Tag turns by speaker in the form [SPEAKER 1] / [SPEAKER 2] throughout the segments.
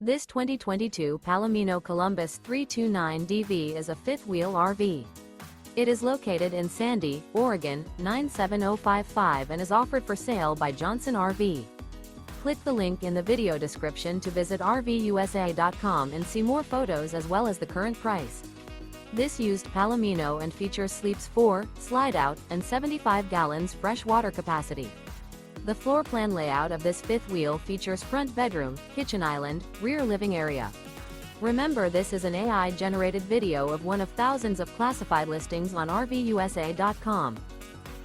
[SPEAKER 1] This 2022 Palomino Columbus 329DV is a fifth-wheel RV. It is located in Sandy, Oregon, 97055 and is offered for sale by Johnson RV. Click the link in the video description to visit RVUSA.com and see more photos as well as the current price. This used Palomino and features sleeps 4, slide-out, and 75 gallons fresh water capacity. The floor plan layout of this fifth wheel features front bedroom, kitchen island, rear living area. Remember, this is an AI-generated video of one of thousands of classified listings on RVUSA.com.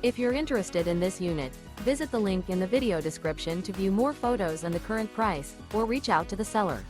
[SPEAKER 1] If you're interested in this unit, visit the link in the video description to view more photos and the current price, or reach out to the seller.